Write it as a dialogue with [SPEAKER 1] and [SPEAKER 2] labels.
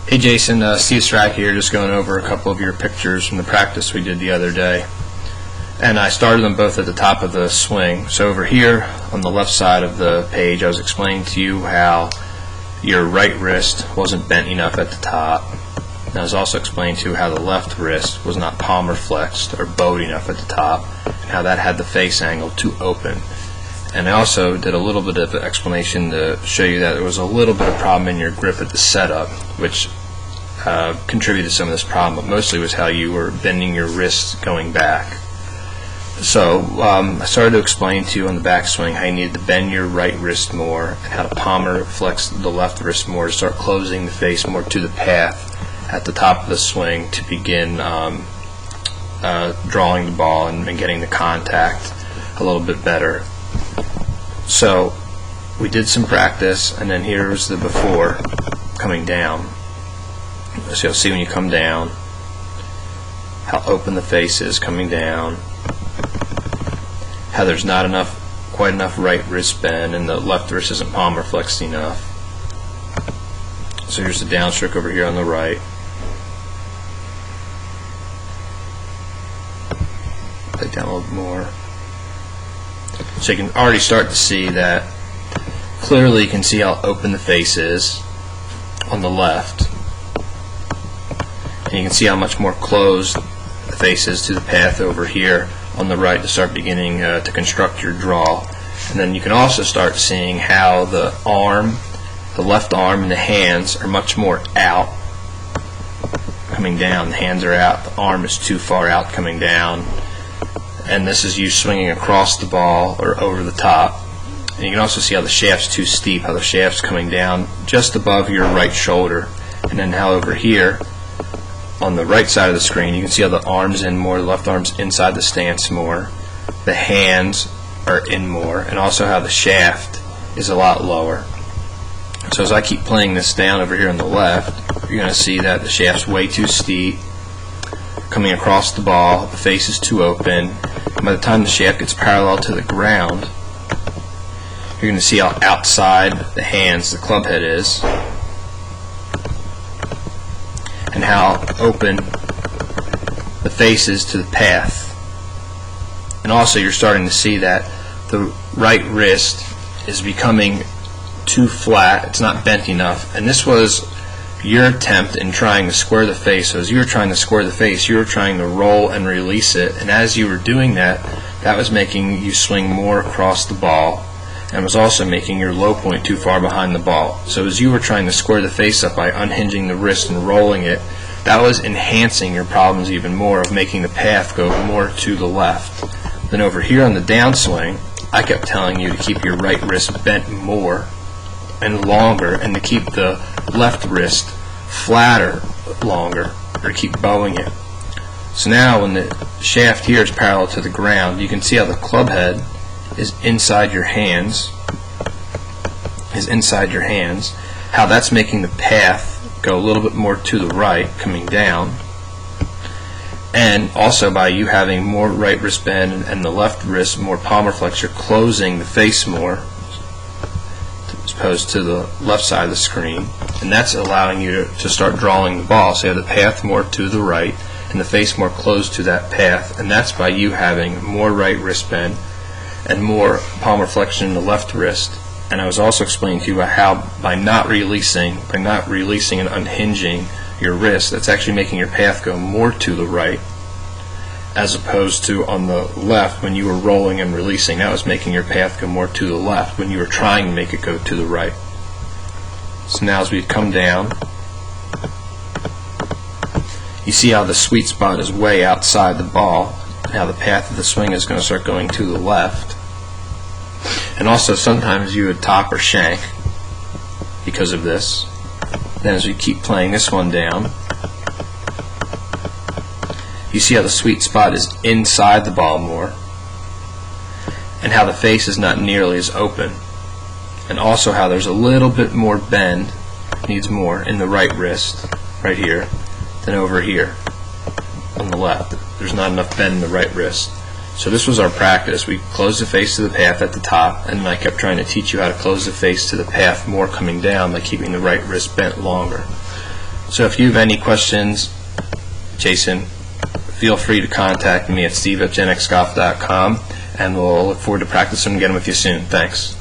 [SPEAKER 1] Hey Jason, Steve Sieracki here, just going over a couple of your pictures from the practice we did the other day. And I started them both at the top of the swing. So over here on the left side of the page, I was explaining to you how your right wrist wasn't bent enough at the top. And I was also explaining to you how the left wrist was not palmar flexed or bowed enough at the top, and how that had the face angle too open. And I also did a little bit of explanation to show you that there was a little bit of problem in your grip at the setup, which contributed to some of this problem, but mostly was how you were bending your wrists going back. So I started to explain to you on the backswing how you needed to bend your right wrist more and how to palmar flex the left wrist more to start closing the face more to the path at the top of the swing to begin drawing the ball and getting the contact a little bit better. So we did some practice, and then here's the before coming down. So you'll see when you come down how open the face is coming down, how there's not quite enough right wrist bend and the left wrist isn't palmar flexed enough. So here's the downstroke over here on the right. Put it down a little bit more. So you can already start to see that clearly. You can see how open the face is on the left, and you can see how much more closed the face is to the path over here on the right to start beginning to construct your draw. And then you can also start seeing how the arm, the left arm and the hands are much more out coming down. The hands are out, the arm is too far out coming down. And this is you swinging across the ball or over the top. And you can also see how the shaft's too steep, how the shaft's coming down just above your right shoulder. And then how over here on the right side of the screen you can see how the arm's in more, the left arm's inside the stance more, the hands are in more, and also how the shaft is a lot lower. So as I keep playing this down over here on the left, you're going to see that the shaft's way too steep coming across the ball, the face is too open, and by the time the shaft gets parallel to the ground, you're going to see how outside the hands the club head is, and how open the face is to the path. And also you're starting to see that the right wrist is becoming too flat, it's not bent enough, and this was your attempt in trying to square the face. So as you were trying to square the face, you were trying to roll and release it, and as you were doing that, that was making you swing more across the ball and was also making your low point too far behind the ball. So as you were trying to square the face up by unhinging the wrist and rolling it, that was enhancing your problems even more of making the path go more to the left. Then over here on the downswing, I kept telling you to keep your right wrist bent more and longer, and to keep the left wrist flatter longer, or keep bowing it. So now when the shaft here is parallel to the ground, you can see how the club head is inside your hands, how that's making the path go a little bit more to the right coming down, and also by you having more right wrist bend and the left wrist more palmar flex, you're closing the face more as opposed to the left side of the screen, and that's allowing you to start drawing the ball. So you have the path more to the right and the face more close to that path, and that's by you having more right wrist bend and more palmar flexion in the left wrist. And I was also explaining to you about how by not releasing and unhinging your wrist, that's actually making your path go more to the right, as opposed to on the left when you were rolling and releasing, that was making your path go more to the left when you were trying to make it go to the right. So now as we come down, you see how the sweet spot is way outside the ball, and how the path of the swing is going to start going to the left. And also sometimes you would top or shank because of this. Then as we keep playing this one down, you see how the sweet spot is inside the ball more, and how the face is not nearly as open, and also how there's a little bit more bend, needs more, in the right wrist, right here, than over here on the left. There's not enough bend in the right wrist. So this was our practice. We closed the face to the path at the top, and then I kept trying to teach you how to close the face to the path more coming down by keeping the right wrist bent longer. So if you have any questions, Jason, feel free to contact me at steve@genxgolf.com, and we'll look forward to practicing again with you soon. Thanks.